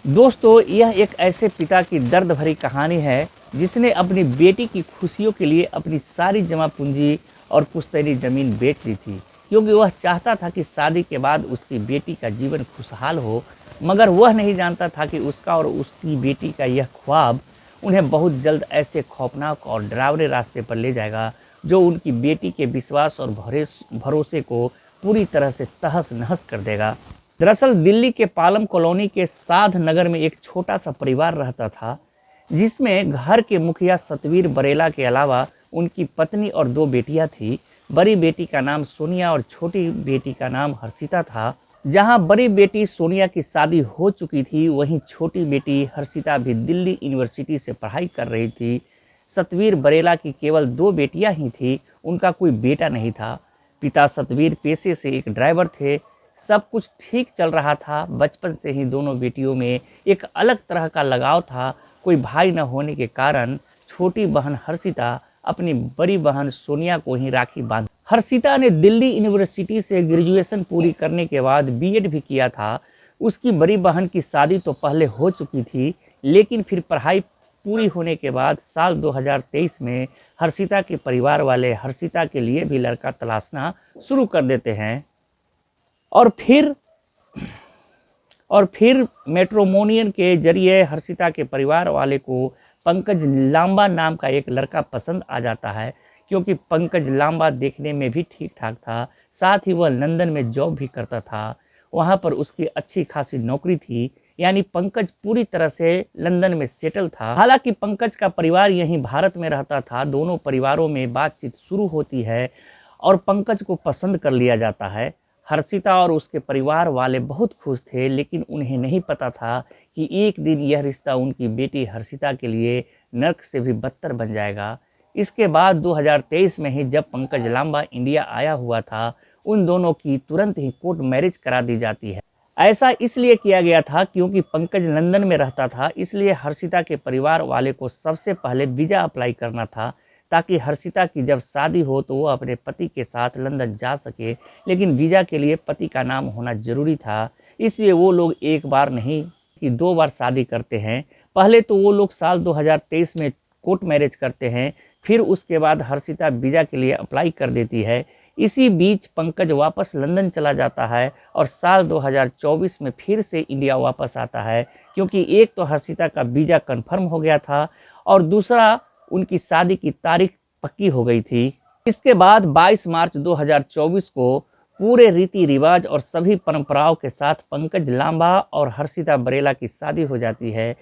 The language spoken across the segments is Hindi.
दोस्तों, यह एक ऐसे पिता की दर्द भरी कहानी है जिसने अपनी बेटी की खुशियों के लिए अपनी सारी जमा पूंजी और पुश्तैनी ज़मीन बेच दी थी, क्योंकि वह चाहता था कि शादी के बाद उसकी बेटी का जीवन खुशहाल हो। मगर वह नहीं जानता था कि उसका और उसकी बेटी का यह ख्वाब उन्हें बहुत जल्द ऐसे खौफनाक और डरावने रास्ते पर ले जाएगा जो उनकी बेटी के विश्वास और भरोसे को पूरी तरह से तहस नहस कर देगा। दरअसल दिल्ली के पालम कॉलोनी के साध नगर में एक छोटा सा परिवार रहता था, जिसमें घर के मुखिया सतवीर बरेला के अलावा उनकी पत्नी और दो बेटियां थी। बड़ी बेटी का नाम सोनिया और छोटी बेटी का नाम हर्षिता था। जहां बड़ी बेटी सोनिया की शादी हो चुकी थी, वहीं छोटी बेटी हर्षिता भी दिल्ली यूनिवर्सिटी से पढ़ाई कर रही थी। सतवीर बरेला की केवल दो बेटियां ही थी, उनका कोई बेटा नहीं था। पिता सतवीर पेशे से एक ड्राइवर थे। सब कुछ ठीक चल रहा था। बचपन से ही दोनों बेटियों में एक अलग तरह का लगाव था। कोई भाई न होने के कारण छोटी बहन हर्षिता अपनी बड़ी बहन सोनिया को ही राखी बांध। हर्षिता ने दिल्ली यूनिवर्सिटी से ग्रेजुएशन पूरी करने के बाद बीएड भी किया था। उसकी बड़ी बहन की शादी तो पहले हो चुकी थी, लेकिन फिर पढ़ाई पूरी होने के बाद साल 2023 में हर्षिता के परिवार वाले हर्षिता के लिए भी लड़का तलाशना शुरू कर देते हैं। और फिर मैट्रिमोनियल के जरिए हर्षिता के परिवार वाले को पंकज लांबा नाम का एक लड़का पसंद आ जाता है, क्योंकि पंकज लांबा देखने में भी ठीक ठाक था। साथ ही वह लंदन में जॉब भी करता था। वहाँ पर उसकी अच्छी खासी नौकरी थी, यानी पंकज पूरी तरह से लंदन में सेटल था। हालांकि पंकज का परिवार यहीं भारत में रहता था। दोनों परिवारों में बातचीत शुरू होती है और पंकज को पसंद कर लिया जाता है। हर्षिता और उसके परिवार वाले बहुत खुश थे, लेकिन उन्हें नहीं पता था कि एक दिन यह रिश्ता उनकी बेटी हर्षिता के लिए नर्क से भी बदतर बन जाएगा। इसके बाद 2023 में ही जब पंकज लांबा इंडिया आया हुआ था, उन दोनों की तुरंत ही कोर्ट मैरिज करा दी जाती है। ऐसा इसलिए किया गया था क्योंकि पंकज लंदन में रहता था, इसलिए हर्षिता के परिवार वाले को सबसे पहले वीज़ा अप्लाई करना था, ताकि हर्षिता की जब शादी हो तो वो अपने पति के साथ लंदन जा सके। लेकिन वीज़ा के लिए पति का नाम होना जरूरी था, इसलिए वो लोग एक बार नहीं कि दो बार शादी करते हैं। पहले तो वो लोग साल 2023 में कोर्ट मैरिज करते हैं, फिर उसके बाद हर्षिता वीज़ा के लिए अप्लाई कर देती है। इसी बीच पंकज वापस लंदन चला जाता है और साल 2024 में फिर से इंडिया वापस आता है, क्योंकि एक तो हर्षिता का वीज़ा कन्फर्म हो गया था और दूसरा उनकी शादी की तारीख पक्की हो गई थी। इसके बाद 22 मार्च 2024 को पूरे रीति रिवाज और सभी परंपराओं के साथ पंकज लांबा और हर्षिता बरेला की शादी हो जाती है।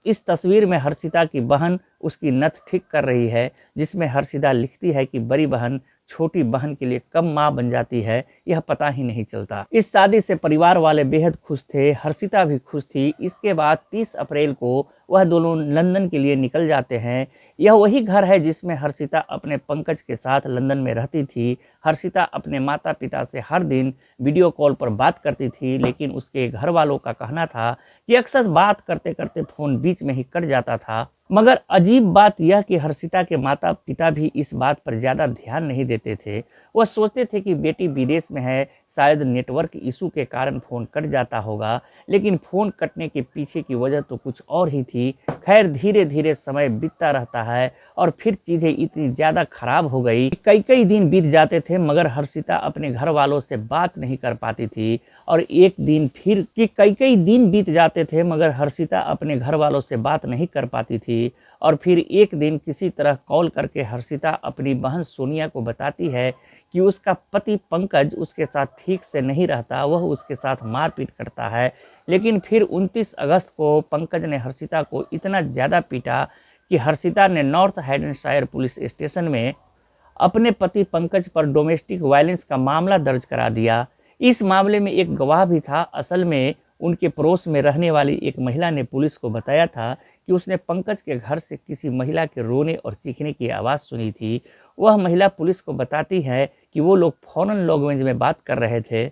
इस तस्वीर में हर्षिता की बहन उसकी नथ ठीक कर रही है, जिसमें हर्षिता लिखती है कि बड़ी बहन छोटी बहन के लिए कब माँ बन जाती है यह पता ही नहीं चलता। इस शादी से परिवार वाले बेहद खुश थे, हर्षिता भी खुश थी। इसके बाद 30 अप्रैल को वह दोनों लंदन के लिए निकल जाते हैं। यह वही घर है जिसमें हर्षिता अपने पंकज के साथ लंदन में रहती थी। हर्षिता अपने माता पिता से हर दिन वीडियो कॉल पर बात करती थी, लेकिन उसके घर वालों का कहना था कि अक्सर बात करते करते फ़ोन बीच में ही कट जाता था। मगर अजीब बात यह कि हर्षिता के माता पिता भी इस बात पर ज़्यादा ध्यान नहीं देते थे। वह सोचते थे कि बेटी विदेश में है, शायद नेटवर्क इशू के कारण फ़ोन कट जाता होगा, लेकिन फ़ोन कटने के पीछे की वजह तो कुछ और ही थी। खैर, धीरे धीरे समय बीतता रहता है और फिर चीज़ें इतनी ज़्यादा ख़राब हो गई। कई कई दिन बीत जाते थे, मगर हर्षिता अपने घर वालों से बात नहीं कर पाती थी। और एक दिन फिर कि कई दिन बीत जाते थे, मगर हर्षिता अपने घर वालों से बात नहीं कर पाती थी। और फिर एक दिन किसी तरह कॉल करके हर्षिता अपनी बहन सोनिया को बताती है कि उसका पति पंकज उसके साथ ठीक से नहीं रहता, वह उसके साथ मारपीट करता है। लेकिन फिर 29 अगस्त को पंकज ने हर्षिता को इतना ज़्यादा पीटा कि हर्षिता ने नॉर्थ हैम्पशायर पुलिस स्टेशन में अपने पति पंकज पर डोमेस्टिक वायलेंस का मामला दर्ज करा दिया। इस मामले में एक गवाह भी था। असल में उनके पड़ोस में रहने वाली एक महिला ने पुलिस को बताया था कि उसने पंकज के घर से किसी महिला के रोने और चीखने की आवाज़ सुनी थी। वह महिला पुलिस को बताती है कि वो लोग फॉरेन लैंग्वेज में बात कर रहे थे।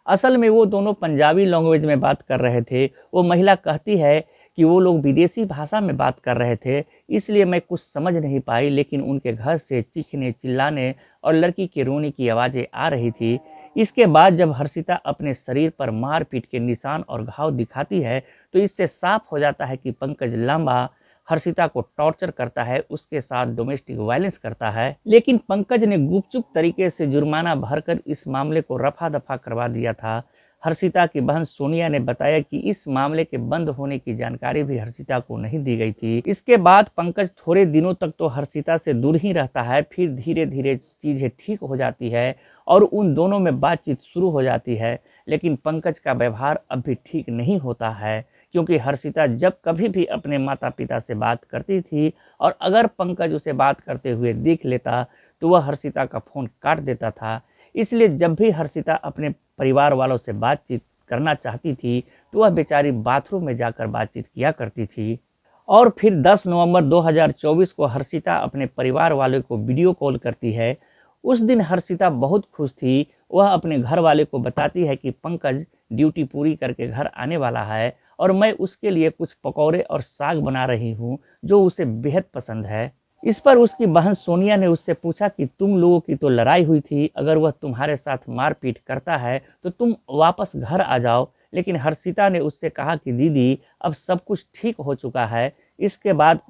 असल में वो दोनों पंजाबी लैंग्वेज में बात कर रहे थे। वो महिला कहती है कि वो लोग विदेशी भाषा में बात कर रहे थे, इसलिए मैं कुछ समझ नहीं पाई, लेकिन उनके घर से चीखने चिल्लाने और लड़की के रोने की आवाज़ें आ रही थी। इसके बाद जब हर्षिता अपने शरीर पर मारपीट के निशान और घाव दिखाती है तो इससे साफ हो जाता है कि पंकज लांबा हर्षिता को टॉर्चर करता है, उसके साथ डोमेस्टिक वायलेंस करता है। लेकिन पंकज ने गुपचुप तरीके से जुर्माना भरकर इस मामले को रफा दफा करवा दिया था। हर्षिता की बहन सोनिया ने बताया कि इस मामले के बंद होने की जानकारी भी हर्षिता को नहीं दी गई थी। इसके बाद पंकज थोड़े दिनों तक तो हर्षिता से दूर ही रहता है, फिर धीरे धीरे चीज़ें ठीक हो जाती है और उन दोनों में बातचीत शुरू हो जाती है। लेकिन पंकज का व्यवहार अब भी ठीक नहीं होता है, क्योंकि हर्षिता जब कभी भी अपने माता पिता से बात करती थी और अगर पंकज उसे बात करते हुए देख लेता तो वह हर्षिता का फ़ोन काट देता था। इसलिए जब भी हर्षिता अपने परिवार वालों से बातचीत करना चाहती थी तो वह बेचारी बाथरूम में जाकर बातचीत किया करती थी। और फिर 10 नवंबर 2024 को हर्षिता अपने परिवार वालों को वीडियो कॉल करती है। उस दिन हर्षिता बहुत खुश थी। वह अपने घर वाले को बताती है कि पंकज ड्यूटी पूरी करके घर आने वाला है और मैं उसके लिए कुछ पकौड़े और साग बना रही हूँ जो उसे बेहद पसंद है। इस पर उसकी बहन सोनिया ने उससे पूछा कि तुम लोगों की तो लड़ाई हुई थी, अगर वह तुम्हारे साथ मारपीट करता है तो तुम वापस घर आ जाओ। लेकिन हर्षिता ने उससे कहा कि दीदी अब सब कुछ ठीक हो चुका है। इसके बाद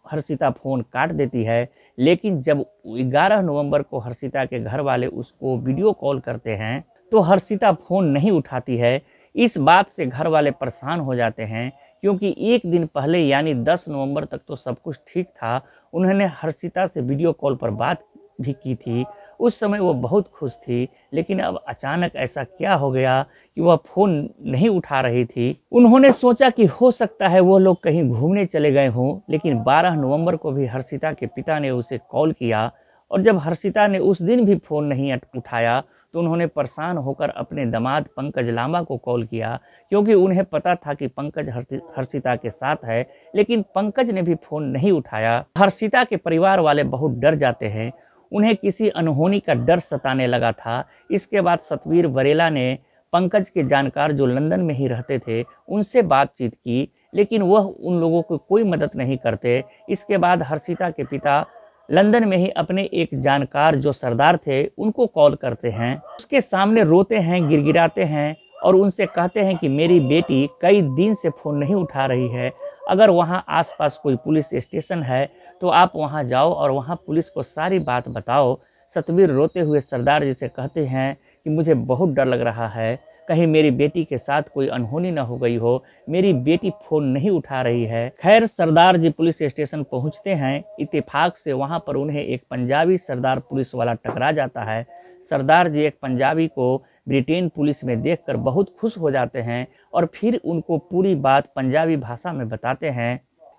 हर्षिता फ़ोन काट देती है। लेकिन जब 11 नवंबर को हर्षिता के घर वाले उसको वीडियो कॉल करते हैं तो हर्षिता फ़ोन नहीं उठाती है। इस बात से घर वाले परेशान हो जाते हैं, क्योंकि एक दिन पहले यानी 10 नवंबर तक तो सब कुछ ठीक था। उन्होंने हर्षिता से वीडियो कॉल पर बात भी की थी। उस समय वो बहुत खुश थी, लेकिन अब अचानक ऐसा क्या हो गया कि वह फ़ोन नहीं उठा रही थी। उन्होंने सोचा कि हो सकता है वो लोग कहीं घूमने चले गए हों। लेकिन 12 नवंबर को भी हर्षिता के पिता ने उसे कॉल किया और जब हर्षिता ने उस दिन भी फ़ोन नहीं उठाया तो उन्होंने परेशान होकर अपने दामाद पंकज लांबा को कॉल किया, क्योंकि उन्हें पता था कि पंकज हर्षिता के साथ है। लेकिन पंकज ने भी फ़ोन नहीं उठाया। हर्षिता के परिवार वाले बहुत डर जाते हैं। उन्हें किसी अनहोनी का डर सताने लगा था। इसके बाद सतवीर बरेला ने पंकज के जानकार जो लंदन में ही रहते थे उनसे बातचीत की, लेकिन वह उन लोगों को कोई मदद नहीं करते। इसके बाद हर्षिता के पिता लंदन में ही अपने एक जानकार जो सरदार थे उनको कॉल करते हैं। उसके सामने रोते हैं, गिड़गिड़ाते हैं और उनसे कहते हैं कि मेरी बेटी कई दिन से फ़ोन नहीं उठा रही है। अगर वहाँ आसपास कोई पुलिस स्टेशन है तो आप वहाँ जाओ और वहाँ पुलिस को सारी बात बताओ। सतवीर रोते हुए सरदार जी से कहते हैं कि मुझे बहुत डर लग रहा है, कहीं मेरी बेटी के साथ कोई अनहोनी न हो गई हो, मेरी बेटी फ़ोन नहीं उठा रही है। खैर सरदार जी पुलिस स्टेशन पहुंचते हैं। इत्तेफाक से वहां पर उन्हें एक पंजाबी सरदार पुलिस वाला टकरा जाता है। सरदार जी एक पंजाबी को ब्रिटेन पुलिस में देखकर बहुत खुश हो जाते हैं और फिर उनको पूरी बात पंजाबी भाषा में बताते हैं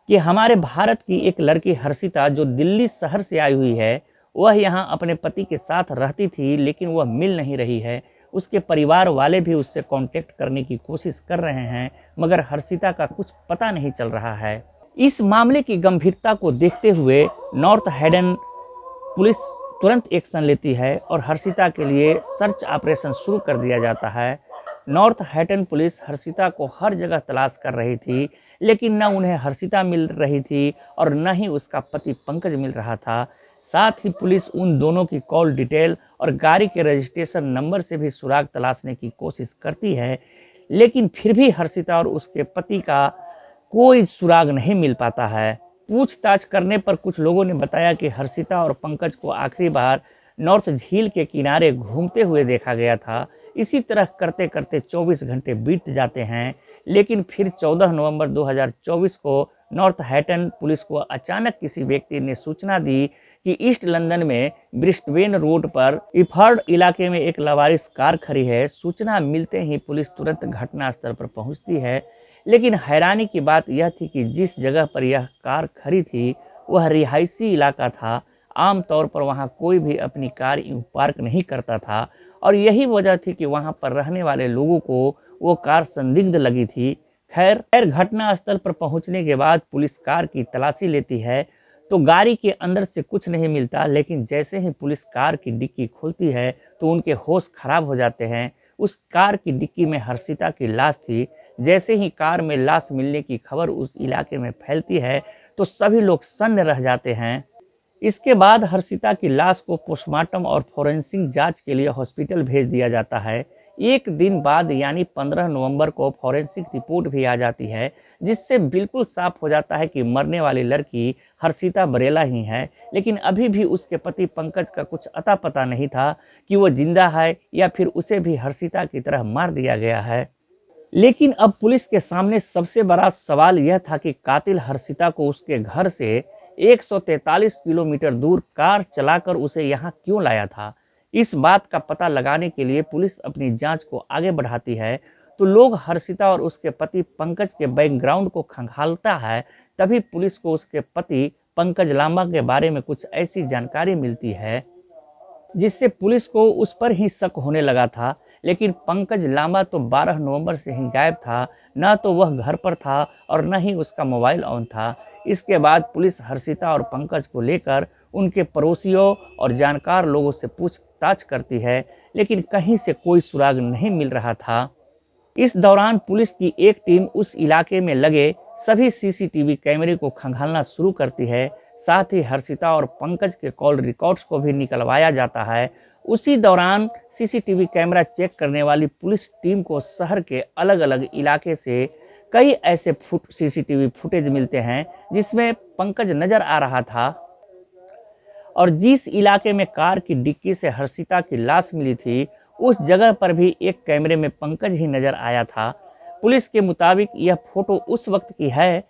कि हमारे भारत की एक लड़की हर्षिता जो दिल्ली शहर से आई हुई है, वह यहाँ अपने पति के साथ रहती थी, लेकिन वह मिल नहीं रही है। उसके परिवार वाले भी उससे कांटेक्ट करने की कोशिश कर रहे हैं, मगर हर्षिता का कुछ पता नहीं चल रहा है। इस मामले की गंभीरता को देखते हुए नॉर्थ हैडन पुलिस तुरंत एक्शन लेती है और हर्षिता के लिए सर्च ऑपरेशन शुरू कर दिया जाता है। नॉर्थ हैटन पुलिस हर्षिता को हर जगह तलाश कर रही थी, लेकिन न उन्हें हर्षिता मिल रही थी और न ही उसका पति पंकज मिल रहा था। साथ ही पुलिस उन दोनों की कॉल डिटेल और गाड़ी के रजिस्ट्रेशन नंबर से भी सुराग तलाशने की कोशिश करती है, लेकिन फिर भी हर्षिता और उसके पति का कोई सुराग नहीं मिल पाता है। पूछताछ करने पर कुछ लोगों ने बताया कि हर्षिता और पंकज को आखिरी बार नॉर्थ झील के किनारे घूमते हुए देखा गया था। इसी तरह करते करते 24 घंटे बीत जाते हैं, लेकिन फिर 14 नवंबर 2024 को नॉर्थ हैटन पुलिस को अचानक किसी व्यक्ति ने सूचना दी कि ईस्ट लंदन में ब्रिस्बेन रोड पर इफर्ड इलाके में एक लवारिस कार खड़ी है। सूचना मिलते ही पुलिस तुरंत घटनास्थल पर पहुंचती है, लेकिन हैरानी की बात यह थी कि जिस जगह पर यह कार खड़ी थी वह रिहायशी इलाका था। आमतौर पर वहां कोई भी अपनी कार यूं पार्क नहीं करता था और यही वजह थी कि वहां पर रहने वाले लोगों को वो कार संदिग्ध लगी थी। खैर घटनास्थल पर पहुंचने के बाद पुलिस कार की तलाशी लेती है तो गाड़ी के अंदर से कुछ नहीं मिलता, लेकिन जैसे ही पुलिस कार की डिक्की खोलती है तो उनके होश खराब हो जाते हैं। उस कार की डिक्की में हर्षिता की लाश थी। जैसे ही कार में लाश मिलने की खबर उस इलाके में फैलती है तो सभी लोग सन्न रह जाते हैं। इसके बाद हर्षिता की लाश को पोस्टमार्टम और फोरेंसिक जांच के लिए हॉस्पिटल भेज दिया जाता है। एक दिन बाद यानी 15 नवंबर को फोरेंसिक रिपोर्ट भी आ जाती है, जिससे बिल्कुल साफ हो जाता है कि मरने वाली लड़की हर्षिता बरेला ही है। लेकिन अभी भी उसके पति पंकज का कुछ अता पता नहीं था कि वो जिंदा है या फिर उसे भी हर्षिता की तरह मार दिया गया है। लेकिन अब पुलिस के सामने सबसे बड़ा सवाल यह था कि कातिल हर्षिता को उसके घर से 143 किलोमीटर दूर कार चलाकर उसे यहाँ क्यों लाया था। इस बात का पता लगाने के लिए पुलिस अपनी जांच को आगे बढ़ाती है तो लोग हर्षिता और उसके पति पंकज के बैकग्राउंड को खंगालता है। तभी पुलिस को उसके पति पंकज लांबा के बारे में कुछ ऐसी जानकारी मिलती है जिससे पुलिस को उस पर ही शक होने लगा था। लेकिन पंकज लांबा तो 12 नवंबर से ही गायब था, न तो वह घर पर था और न ही उसका मोबाइल ऑन था। इसके बाद पुलिस हर्षिता और पंकज को लेकर उनके पड़ोसियों और जानकार लोगों से पूछताछ करती है, लेकिन कहीं से कोई सुराग नहीं मिल रहा था। इस दौरान पुलिस की एक टीम उस इलाके में लगे सभी सीसीटीवी कैमरे को खंगालना शुरू करती है। साथ ही हर्षिता और पंकज के कॉल रिकॉर्ड्स को भी निकलवाया जाता है। उसी दौरान सीसीटीवी कैमरा चेक करने वाली पुलिस टीम को शहर के अलग अलग इलाके से कई ऐसे सीसीटीवी फुटेज मिलते हैं जिसमें पंकज नजर आ रहा था। और जिस इलाके में कार की डिक्की से हर्षिता की लाश मिली थी, उस जगह पर भी एक कैमरे में पंकज ही नजर आया था। पुलिस के मुताबिक यह फोटो उस वक्त की है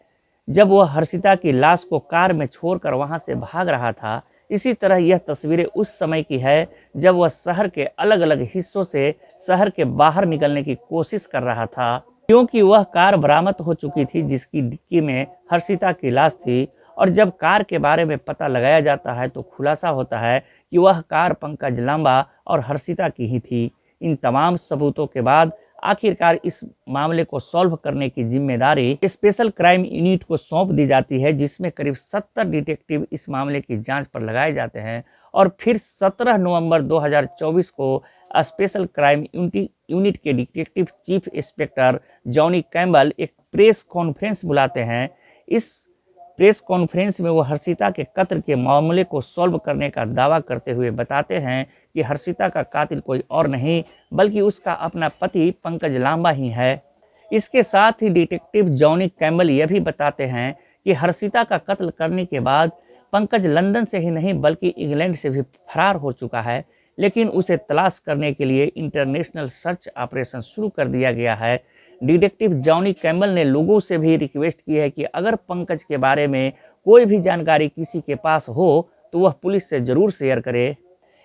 जब वह हर्षिता की लाश को कार में छोड़कर वहां से भाग रहा था। इसी तरह यह तस्वीरें उस समय की है जब वह शहर के अलग अलग हिस्सों से शहर के बाहर निकलने की कोशिश कर रहा था, क्योंकि वह कार बरामद हो चुकी थी जिसकी डिक्की में हर्षिता की लाश थी। और जब कार के बारे में पता लगाया जाता है तो खुलासा होता है कि वह कार पंकज लांबा और हर्षिता की ही थी। इन तमाम सबूतों के बाद आखिरकार इस मामले को सॉल्व करने की जिम्मेदारी स्पेशल क्राइम यूनिट को सौंप दी जाती है, जिसमें करीब 70 डिटेक्टिव इस मामले की जांच पर लगाए जाते हैं। और फिर 17 नवंबर 2024 को स्पेशल क्राइम यूनिट के detective chief inspector Johnny Campbell एक प्रेस कॉन्फ्रेंस बुलाते हैं। इस प्रेस कॉन्फ्रेंस में वो हर्षिता के कत्ल के मामले को सॉल्व करने का दावा करते हुए बताते हैं कि हर्षिता का कातिल कोई और नहीं बल्कि उसका अपना पति पंकज लांबा ही है। इसके साथ ही डिटेक्टिव जॉनी कैम्बल यह भी बताते हैं कि हर्षिता का कत्ल करने के बाद पंकज लंदन से ही नहीं बल्कि इंग्लैंड से भी फरार हो चुका है, लेकिन उसे तलाश करने के लिए इंटरनेशनल सर्च ऑपरेशन शुरू कर दिया गया है। डिटेक्टिव जॉनी कैम्बल ने लोगों से भी रिक्वेस्ट की है कि अगर पंकज के बारे में कोई भी जानकारी किसी के पास हो तो वह पुलिस से ज़रूर शेयर करे।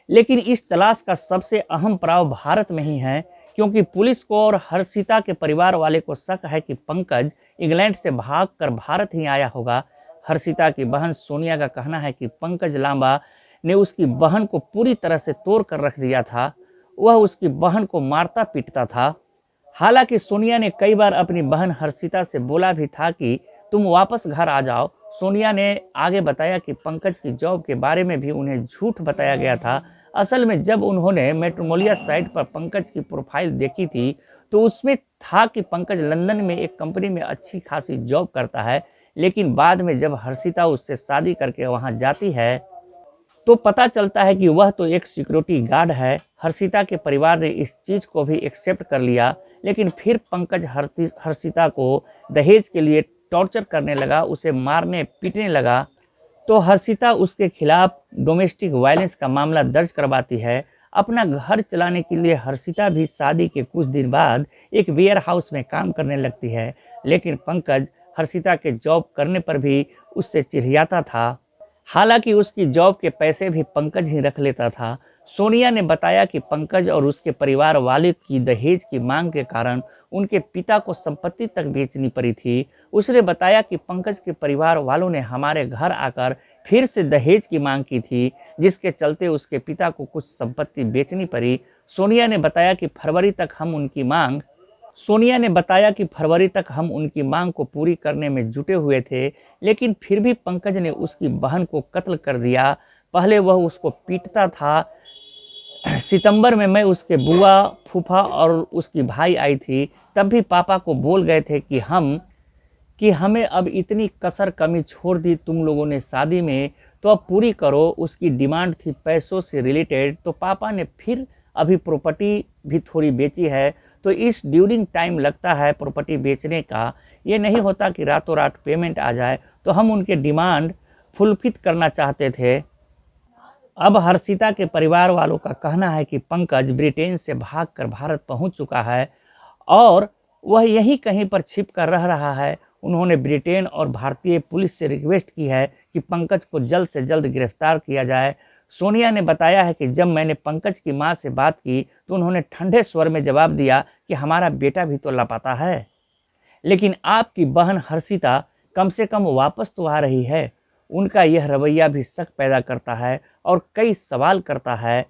लेकिन इस तलाश का सबसे अहम पड़ाव भारत में ही है, क्योंकि पुलिस को और हर्षिता के परिवार वाले को शक है कि पंकज इंग्लैंड से भागकर भारत ही आया होगा। हर्षिता की बहन सोनिया का कहना है कि पंकज लांबा ने उसकी बहन को पूरी तरह से तोड़ कर रख दिया था। वह उसकी बहन को मारता पीटता था। हालांकि सोनिया ने कई बार अपनी बहन हर्षिता से बोला भी था कि तुम वापस घर आ जाओ। सोनिया ने आगे बताया कि पंकज की जॉब के बारे में भी उन्हें झूठ बताया गया था। असल में जब उन्होंने मैट्रिमोनियल साइट पर पंकज की प्रोफाइल देखी थी तो उसमें था कि पंकज लंदन में एक कंपनी में अच्छी खासी जॉब करता है, लेकिन बाद में जब हर्षिता उससे शादी करके वहां जाती है तो पता चलता है कि वह तो एक सिक्योरिटी गार्ड है। हर्षिता के परिवार ने इस चीज़ को भी एक्सेप्ट कर लिया, लेकिन फिर पंकज हर्षिता को दहेज के लिए टॉर्चर करने लगा, उसे मारने पीटने लगा। तो हर्षिता उसके खिलाफ डोमेस्टिक वायलेंस का मामला दर्ज करवाती है। अपना घर चलाने के लिए हर्षिता भी शादी के कुछ दिन बाद एक वेयर हाउस में काम करने लगती है, लेकिन पंकज हर्षिता के जॉब करने पर भी उससे चिढ़ियाता था। हालांकि उसकी जॉब के पैसे भी पंकज ही रख लेता था। सोनिया ने बताया कि पंकज और उसके परिवार वाले की दहेज की मांग के कारण उनके पिता को संपत्ति तक बेचनी पड़ी थी। उसने बताया कि पंकज के परिवार वालों ने हमारे घर आकर फिर से दहेज की मांग की थी, जिसके चलते उसके पिता को कुछ संपत्ति बेचनी पड़ी। सोनिया ने बताया कि फरवरी तक हम उनकी मांग को पूरी करने में जुटे हुए थे, लेकिन फिर भी पंकज ने उसकी बहन को कत्ल कर दिया। पहले वह उसको पीटता था। सितंबर में मैं उसके बुआ, फूफा और उसकी भाई आई थी, तब भी पापा को बोल गए थे कि हमें अब इतनी कसर कमी छोड़ दी तुम लोगों ने शादी में, तो अब पूरी करो। उसकी डिमांड थी पैसों से रिलेटेड, तो पापा ने फिर अभी प्रॉपर्टी भी थोड़ी बेची है। तो इस ड्यूरिंग टाइम लगता है प्रॉपर्टी बेचने का, ये नहीं होता कि रातों रात पेमेंट आ जाए। तो हम उनके डिमांड फुलफिल करना चाहते थे। अब हर्षिता के परिवार वालों का कहना है कि पंकज ब्रिटेन से भागकर भारत पहुंच चुका है और वह यहीं कहीं पर छिप कर रह रहा है। उन्होंने ब्रिटेन और भारतीय पुलिस से रिक्वेस्ट की है कि पंकज को जल्द से जल्द गिरफ्तार किया जाए। सोनिया ने बताया है कि जब मैंने पंकज की मां से बात की तो उन्होंने ठंडे स्वर में जवाब दिया कि हमारा बेटा भी तो लापता है, लेकिन आपकी बहन हर्षिता कम से कम वापस तो आ रही है। उनका यह रवैया भी शक पैदा करता है और कई सवाल करता है।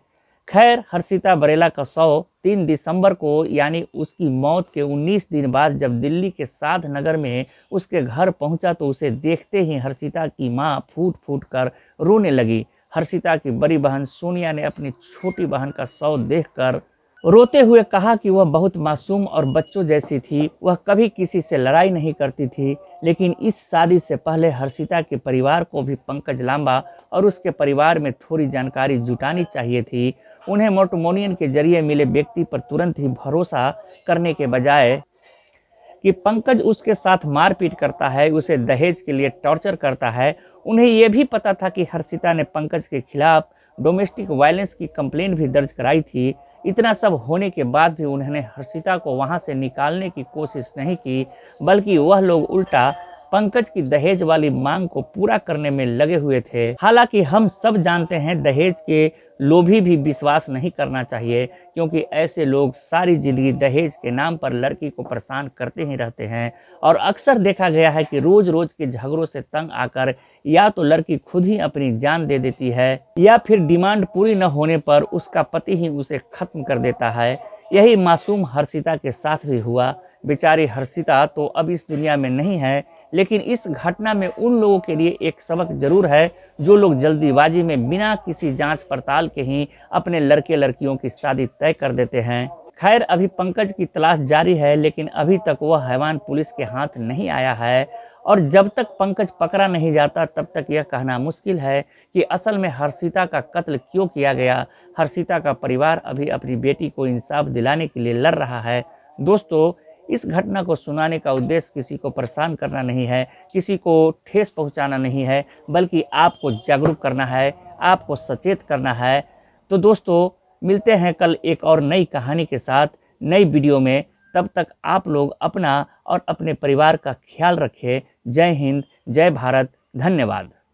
खैर, हर्षिता बरेला का शव 3 दिसंबर को यानी उसकी मौत के 19 दिन बाद जब दिल्ली के साध नगर में उसके घर पहुंचा तो उसे देखते ही हर्षिता की मां फूट फूट कर रोने लगी। हर्षिता की बड़ी बहन सोनिया ने अपनी छोटी बहन का शव देखकर रोते हुए कहा कि वह बहुत मासूम और बच्चों जैसी थी, वह कभी किसी से लड़ाई नहीं करती थी। लेकिन इस शादी से पहले हर्षिता के परिवार को भी पंकज लांबा और उसके परिवार में थोड़ी जानकारी जुटानी चाहिए थी। उन्हें मैट्रिमोनियल के जरिए मिले व्यक्ति पर तुरंत ही भरोसा करने के बजाय कि पंकज उसके साथ मारपीट करता है, उसे दहेज के लिए टॉर्चर करता है। उन्हें यह भी पता था कि हर्षिता ने पंकज के खिलाफ डोमेस्टिक वायलेंस की कंप्लेंट भी दर्ज कराई थी। इतना सब होने के बाद भी उन्होंने हर्षिता को वहां से निकालने की कोशिश नहीं की, बल्कि वह लोग उल्टा पंकज की दहेज वाली मांग को पूरा करने में लगे हुए थे। हालांकि हम सब जानते हैं दहेज के लोभी भी विश्वास नहीं करना चाहिए, क्योंकि ऐसे लोग सारी जिंदगी दहेज के नाम पर लड़की को परेशान करते ही रहते हैं। और अक्सर देखा गया है कि रोज रोज के झगड़ों से तंग आकर या तो लड़की खुद ही अपनी जान दे देती है या फिर डिमांड पूरी न होने पर उसका पति ही उसे खत्म कर देता है। यही मासूम हर्षिता के साथ भी हुआ। बेचारी हर्षिता तो अब इस दुनिया में नहीं है, लेकिन इस घटना में उन लोगों के लिए एक सबक जरूर है जो लोग जल्दीबाजी में बिना किसी जांच पड़ताल के ही अपने लड़के लड़कियों की शादी तय कर देते हैं। खैर, अभी पंकज की तलाश जारी है, लेकिन अभी तक वह हैवान पुलिस के हाथ नहीं आया है और जब तक पंकज पकड़ा नहीं जाता तब तक यह कहना मुश्किल है कि असल में हर्षिता का कत्ल क्यों किया गया। हर्षिता का परिवार अभी अपनी बेटी को इंसाफ दिलाने के लिए लड़ रहा है। दोस्तों, इस घटना को सुनाने का उद्देश्य किसी को परेशान करना नहीं है, किसी को ठेस पहुंचाना नहीं है, बल्कि आपको जागरूक करना है, आपको सचेत करना है। तो दोस्तों, मिलते हैं कल एक और नई कहानी के साथ नई वीडियो में। तब तक आप लोग अपना और अपने परिवार का ख्याल रखें। जय हिंद, जय भारत, धन्यवाद।